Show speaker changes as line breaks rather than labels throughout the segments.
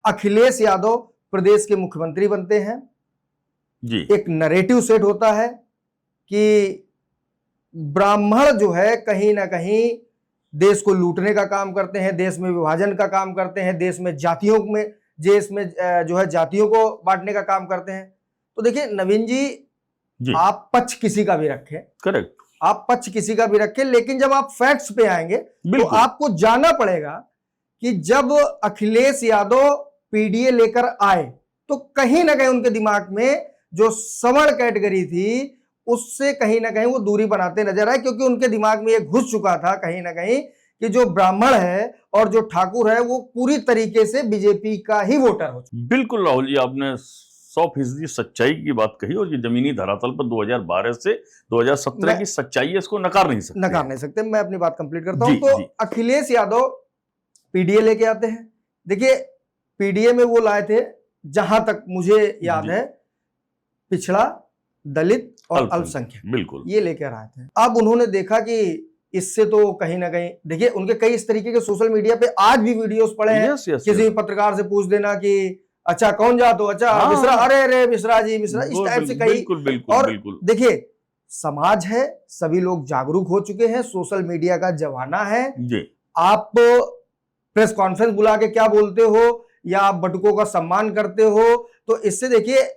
अखिलेश यादव प्रदेश के मुख्यमंत्री बनते हैं
जी।
एक नरेटिव सेट होता है कि ब्राह्मण जो है कहीं ना कहीं देश को लूटने का काम करते हैं, देश में विभाजन का काम करते हैं, देश में जो है जातियों को बांटने का काम करते हैं। तो देखिए नवीन जी, आप पक्ष किसी का भी रखें,
करेक्ट,
आप पक्ष किसी का भी रखें, लेकिन जब आप फैक्ट्स पे आएंगे तो आपको जानना पड़ेगा कि जब अखिलेश यादव पीडीए लेकर आए तो कहीं ना कहीं उनके दिमाग में जो सवर्ण कैटेगरी थी उससे कहीं ना कहीं वो दूरी बनाते नजर आए, क्योंकि उनके दिमाग में ये घुस चुका था कहीं ना कहीं कि जो ब्राह्मण है और जो ठाकुर है वो पूरी तरीके से बीजेपी का ही वोटर हो।
बिल्कुल राहुल जी, आपने 100% सच्चाई की बात कही, और ये जमीनी धरातल पर 2012 से 2017 की सच्चाई है, इसको नकार नहीं सकते।
मैं अपनी बात कंप्लीट करता हूं। तो अखिलेश यादव पीडीए लेके आते हैं। देखिए पीडीए में वो लाए थे, जहां तक मुझे याद है, पिछड़ा, दलित और अल्पसंख्यक,
बिल्कुल
ये लेकर आए थे। अब उन्होंने देखा कि इससे तो कहीं ना कहीं, देखिए उनके कई इस तरीके के सोशल मीडिया पे आज भी वीडियोस पड़े हैं। किसी पत्रकार से पूछ देना कि अच्छा कौन जातो, अच्छा मिश्रा, अरे मिश्रा जी, मिश्रा, इस टाइप से कई। और देखिए समाज है, सभी लोग जागरूक हो चुके हैं, सोशल मीडिया का जमाना है। आप प्रेस कॉन्फ्रेंस बुला के क्या बोलते हो, या आप बटुकों का सम्मान करते हो, तो इससे देखिए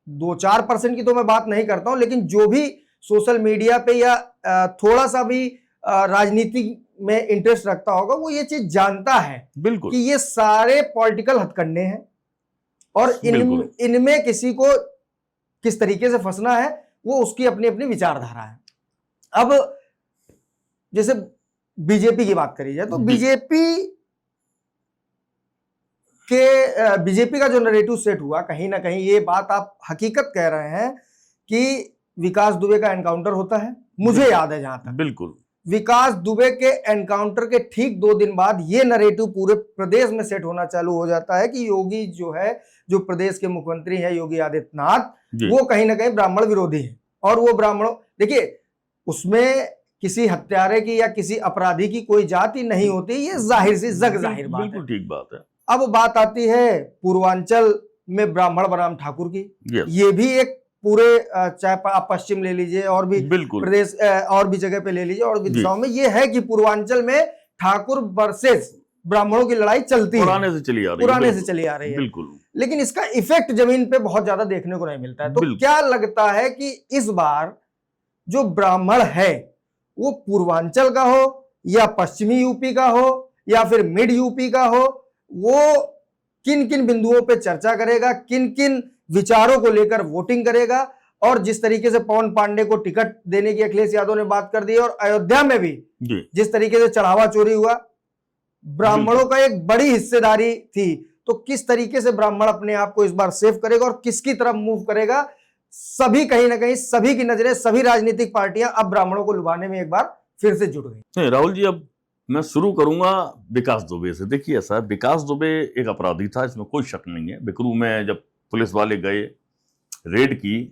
2-4% की तो मैं बात नहीं करता हूं, लेकिन जो भी सोशल मीडिया पे या थोड़ा सा भी राजनीति में इंटरेस्ट रखता होगा वो ये चीज जानता है कि ये सारे पॉलिटिकल हथकंडे हैं, और इनमें किसी को किस तरीके से फंसना है वो उसकी अपनी अपनी विचारधारा है। अब जैसे बीजेपी की बात करी जाए तो बीजेपी का जो नैरेटिव सेट हुआ, कहीं ना कहीं ये बात आप हकीकत कह रहे हैं कि विकास दुबे का एनकाउंटर होता है। मुझे याद है जहां तक,
बिल्कुल
विकास दुबे के एनकाउंटर के ठीक 2 दिन बाद ये नैरेटिव पूरे प्रदेश में सेट होना चालू हो जाता है कि योगी जो है, जो प्रदेश के मुख्यमंत्री है योगी आदित्यनाथ, वो कहीं ना कहीं ब्राह्मण विरोधी है। और वो ब्राह्मणों, देखिए उसमें किसी हत्यारे की या किसी अपराधी की कोई जाति नहीं होती, ये जाहिर बात है।
बिल्कुल ठीक बात है।
अब बात आती है पूर्वांचल में ब्राह्मण बनाम ठाकुर की। ये भी एक पूरे, चाहे आप पश्चिम ले लीजिए और भी प्रदेश और भी जगह पे ले लीजिए और भी दिशाओं में, ये है कि पूर्वांचल में ठाकुर वर्सेस ब्राह्मणों की लड़ाई चलती है, पुराने से चली आ रही है।
बिल्कुल।
लेकिन इसका इफेक्ट जमीन पे बहुत ज्यादा देखने को नहीं मिलता है। तो क्या लगता है कि इस बार जो ब्राह्मण है वो पूर्वांचल का हो या पश्चिमी यूपी का हो या फिर मिड यूपी का हो, वो किन किन बिंदुओं पे चर्चा करेगा, किन किन विचारों को लेकर वोटिंग करेगा? और जिस तरीके से पवन पांडे को टिकट देने की अखिलेश यादव ने बात कर दी, और अयोध्या में भी जिस तरीके से चढ़ावा चोरी हुआ, ब्राह्मणों का एक बड़ी हिस्सेदारी थी, तो किस तरीके से ब्राह्मण अपने आप को इस बार सेव करेगा और किसकी तरफ मूव करेगा? सभी कहीं ना कहीं, सभी की नजरें, सभी राजनीतिक पार्टियां अब ब्राह्मणों को लुभाने में एक बार फिर से जुट गई।
राहुल जी, अब मैं शुरू करूंगा विकास दुबे से। देखिए ऐसा, विकास दुबे एक अपराधी था, इसमें कोई शक नहीं है। बिकरू में जब पुलिस वाले गए, रेड की,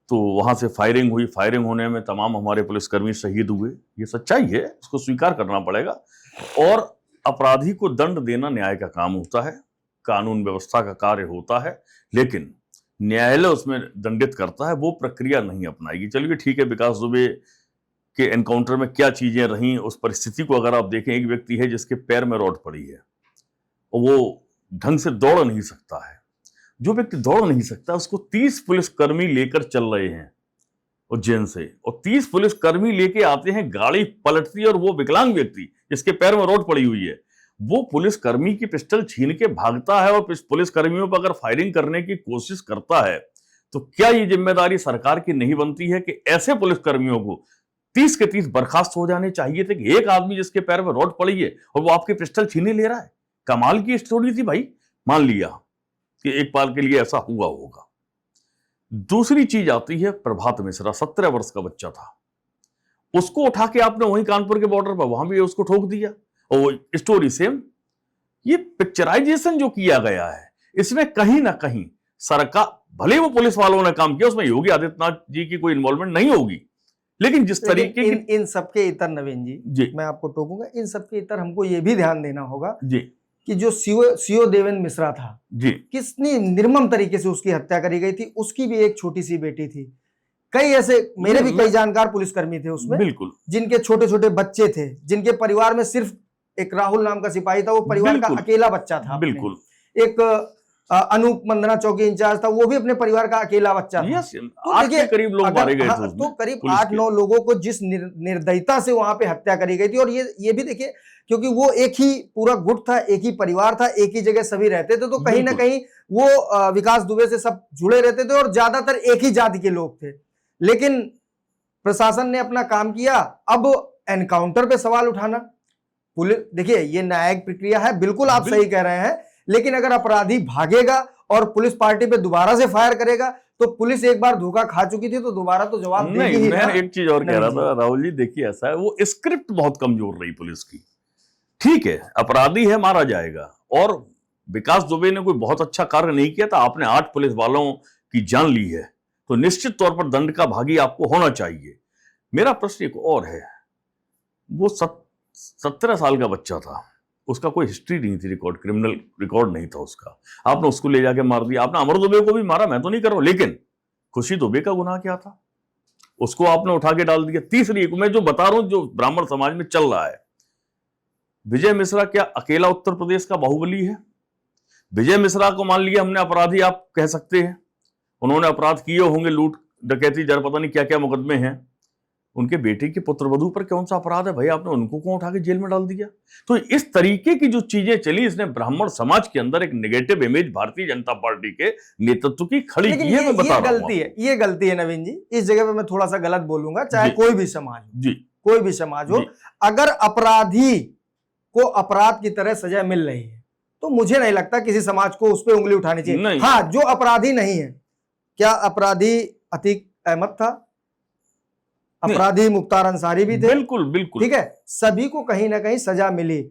तो वहां से फायरिंग हुई। फायरिंग होने में तमाम हमारे पुलिसकर्मी शहीद हुए, ये सच्चाई है, इसको स्वीकार करना पड़ेगा। और अपराधी को दंड देना न्याय का काम होता है, कानून व्यवस्था का कार्य होता है, लेकिन न्यायालय उसमें दंडित करता है, वो प्रक्रिया नहीं अपनाएगी। चलिए ठीक है, विकास दुबे के एनकाउंटर में क्या चीजें रहीं, उस परिस्थिति को अगर आप देखें, एक व्यक्ति है जिसके पैर में रॉड पड़ी है और वो ढंग से दौड़ नहीं सकता है। जो व्यक्ति दौड़ नहीं सकता, उसको 30 पुलिसकर्मी लेकर चल रहे हैं उज्जैन से, और 30 पुलिसकर्मी लेके आते हैं, गाड़ी पलटती है, और वो विकलांग व्यक्ति जिसके पैर में रॉड पड़ी हुई है, वो पुलिसकर्मी की पिस्टल छीन के भागता है और पुलिसकर्मियों पर अगर फायरिंग करने की कोशिश करता है, तो क्या ये जिम्मेदारी सरकार की नहीं बनती है कि ऐसे पुलिसकर्मियों को 30 के 30 बर्खास्त हो जाने चाहिए थे? कि एक आदमी जिसके पैर में रॉड पड़ी है और वो आपकी पिस्टल छीने ले रहा है। कमाल की स्टोरी थी भाई, मान लिया कि एक पल के लिए ऐसा हुआ होगा। दूसरी चीज आती है प्रभात मिश्रा, 17 वर्ष का बच्चा था, उसको उठा के आपने वहीं कानपुर के बॉर्डर पर वहां भी उसको ठोक दिया, और वो स्टोरी सेम। ये पिक्चराइजेशन जो किया गया है, इसमें कहीं ना कहीं सरकार, भले वो पुलिस वालों ने काम किया, उसमें योगी आदित्यनाथ जी की कोई इन्वॉल्वमेंट नहीं होगी, लेकिन जिस तरीके
इन सबके इतर, नवीन जी मैं आपको टोकूंगा, इन सबके इतर हमको ये भी ध्यान देना होगा
जी
कि जो सीओ देवेंद्र मिश्रा था
जी,
कितनी निर्मम तरीके से उसकी हत्या करी गई थी। उसकी भी एक छोटी सी बेटी थी। कई ऐसे मेरे भी कई जानकार पुलिसकर्मी थे उसमें,
बिल्कुल,
जिनके छोटे छोटे बच्चे थे, जिनके परिवार में सिर्फ एक राहुल नाम का सिपाही था, वो परिवार का अकेला बच्चा था।
बिल्कुल।
एक अनूप मंदना चौकी इंचार्ज था, वो भी अपने परिवार का अकेला बच्चा था।
तो 8 के करीब लोग मारे गए थे।
तो करीब 8-9 लोगों को जिस निर्दयता से वहां पे हत्या करी गई थी। और ये भी देखिए, क्योंकि वो एक ही पूरा गुट था, एक ही परिवार था, एक ही जगह सभी रहते थे, तो कहीं ना कहीं वो विकास दुबे से सब जुड़े रहते थे और ज्यादातर एक ही जाति के लोग थे। लेकिन प्रशासन ने अपना काम किया। अब एनकाउंटर पे सवाल उठाना, पुलिस देखिए ये न्यायिक प्रक्रिया है, बिल्कुल आप सही कह रहे हैं, लेकिन अगर अपराधी भागेगा और पुलिस पार्टी पे दोबारा से फायर करेगा, तो पुलिस एक बार धोखा खा चुकी थी तो दोबारा तो जवाब देगी ही।
मैं एक चीज और कह रहा था राहुल जी, देखिए ऐसा है, वो स्क्रिप्ट बहुत कमजोर रही पुलिस की। ठीक है, अपराधी है, मारा जाएगा, और विकास दुबे ने कोई बहुत अच्छा कार्य नहीं किया था, आपने 8 पुलिस वालों की जान ली है, तो निश्चित तौर पर दंड का भागी आपको होना चाहिए। मेरा प्रश्न एक और है, वो 17 साल का बच्चा था, उसका कोई हिस्ट्री नहीं थी, क्रिमिनल रिकॉर्ड नहीं था उसका, आपने उसको ले जाके मार दिया। आपने अमर दुबे को भी मारा, मैं तो नहीं कर रहा हूं, लेकिन खुशी दुबे का गुनाह क्या था? उसको आपने उठा के डाल दिया। तीसरी एक मैं जो बता रहा हूं, जो ब्राह्मण समाज में चल रहा है, विजय मिश्रा क्या अकेला उत्तर प्रदेश का बाहुबली है? विजय मिश्रा को मान लिया हमने अपराधी, आप कह सकते हैं, उन्होंने अपराध किए होंगे, लूट डकैती जर पता नहीं क्या क्या मुकदमे हैं, उनके बेटे की पुत्रवधू पर कौन सा अपराध है भाई? आपने उनको क्यों उठा के जेल में डाल दिया? तो इस तरीके की जो चीजें चली, इसने ब्राह्मण समाज के अंदर एक negative image Bharatiya Janata party के नेतृत्व की खड़ी की है। मैं बता रहा हूं,
ये गलती है नवीन जी, इस जगह पे मैं थोड़ा सा गलत बोलूंगा, चाहे कोई भी समाज हो
जी,
कोई भी समाज हो, अगर अपराधी को अपराध की तरह सजा मिल रही है तो मुझे नहीं लगता किसी समाज को उस पर उंगली उठानी चाहिए। हाँ, जो अपराधी नहीं है, क्या अपराधी अतीक अहमद था, अपराधी मुख्तार अंसारी भी थे,
बिल्कुल बिल्कुल,
ठीक है, सभी को कहीं ना कहीं सजा मिली।